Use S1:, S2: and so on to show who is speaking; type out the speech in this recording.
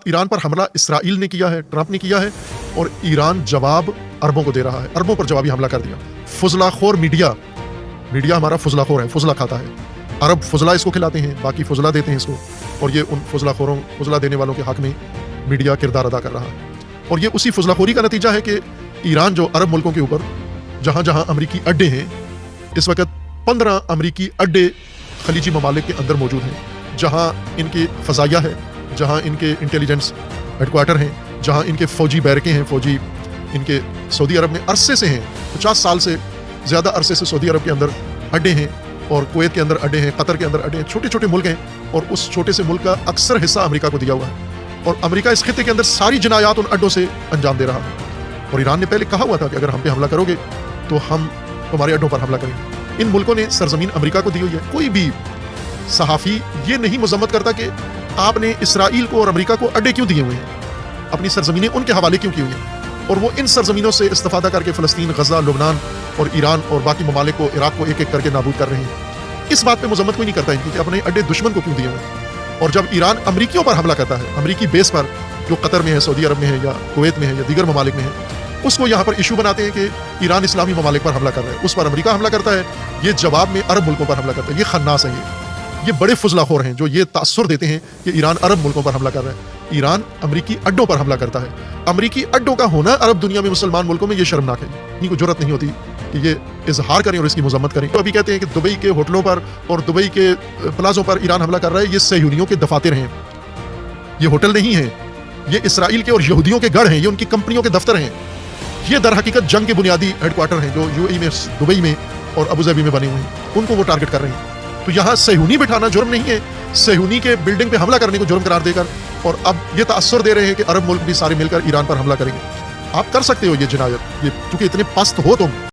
S1: Iran पर हमला Israel ने किया है, ट्रंप ने किया है, और ईरान जवाब अरबों को दे रहा है। अरबों पर जवाबी हमला कर दिया। फुजलाखोर मीडिया हमारा फुजलाखोर है, फुजला खाता है। अरब फुजला इसको खिलाते हैं, बाकी फुजला देते हैं इसको, और ये उन फुजला देने वालों के हक में मीडिया किरदार अदा कर रहा है। और ये उसी फुजलाखोरी का नतीजा है कि ईरान जो अरब मुल्कों के ऊपर जहाँ जहाँ अमरीकी अड्डे हैं, इस वक्त 15 अमरीकी अड्डे खलीजी ममालिक के अंदर मौजूद हैं, जहाँ इनकी फ़ज़ाइया है, जहाँ इनके इंटेलिजेंस हेडक्वार्टर हैं, जहाँ इनके फ़ौजी बैरकें हैं, फ़ौजी इनके सऊदी अरब में अरसे से हैं, 50 साल से ज़्यादा अरसे से सऊदी अरब के अंदर अड्डे हैं, और कुवैत के अंदर अड्डे हैं, कतर के अंदर अड्डे हैं। छोटे छोटे मुल्क हैं, और उस छोटे से मुल्क का अक्सर हिस्सा अमेरिका को दिया हुआ है, और अमेरिका इस खित्ते के अंदर सारी जिनायात उन अड्डों से अंजाम दे रहा है। और ईरान ने पहले कहा हुआ था कि अगर हम पे हमला करोगे तो हम तुम्हारे अड्डों पर हमला करेंगे। इन मुल्कों ने सरजमीन अमेरिका को दी हुई है। कोई भी सहाफ़ी ये नहीं मजम्मत करता कि आपने इसराइल को और अमेरिका को अड्डे क्यों दिए हुए हैं, अपनी सरजमीनें उनके हवाले क्यों की हुई हैं, और वो इन सरजमीनों से इस्तिफादा करके फ़लस्तीन, गज़ा, लुबनान और ईरान और बाकी ममालिक को, इराक को एक एक करके नाबूद कर रहे हैं। इस बात पर मजम्मत कोई नहीं करता इनकी कि अपने अड्डे दुश्मन को क्यों दिए हुए हैं। और जब ईरान अमरीकियों पर हमला करता है, अमरीकी बेस पर जो कतर में है, सऊदी अरब में है, या कुवैत में है, या दीगर ममालिक में है, उसको यहाँ पर इशू बनाते हैं कि ईरान इस्लामी ममालिक पर हमला कर रहा है, उस पर अमेरिका हमला करता है, ये जवाब में अरब मुल्कों पर हमला करता है। ये खन्नास है, ये बड़े फुजलाखोर हैं जो ये तासुर देते हैं कि ईरान अरब मुल्कों पर हमला कर रहा है। ईरान अमरीकी अड्डों पर हमला करता है। अमरीकी अड्डों का होना अरब दुनिया में, मुसलमान मुल्कों में, ये शर्मनाक है। इन्हीं को जरूरत नहीं होती कि ये इजहार करें और इसकी मजम्मत करें। तो अभी कहते हैं कि दुबई के होटलों पर और दुबई के प्लाजों पर ईरान हमला कर रहा है, ये सहयूनियों के दफातर हैं, ये होटल नहीं है, ये इसराइल के और यहूदियों के गढ़ हैं, ये उनकी कंपनियों के दफ्तर हैं। ये दर हकीकत जंग के बुनियादी हेडक्वार्टर हैं जो यूएई में, दुबई में और अबू धाबी में बने हुए हैं, उनको वो टारगेट कर रहे हैं। तो यहाँ सहूनी बिठाना जुर्म नहीं है, सहूनी के बिल्डिंग पे हमला करने को जुर्म करार देकर, और अब ये तासुर दे रहे हैं कि अरब मुल्क भी सारे मिलकर ईरान पर हमला करेंगे। आप कर सकते हो ये जिनायत, ये चूंकि इतने पस्त हो तुम।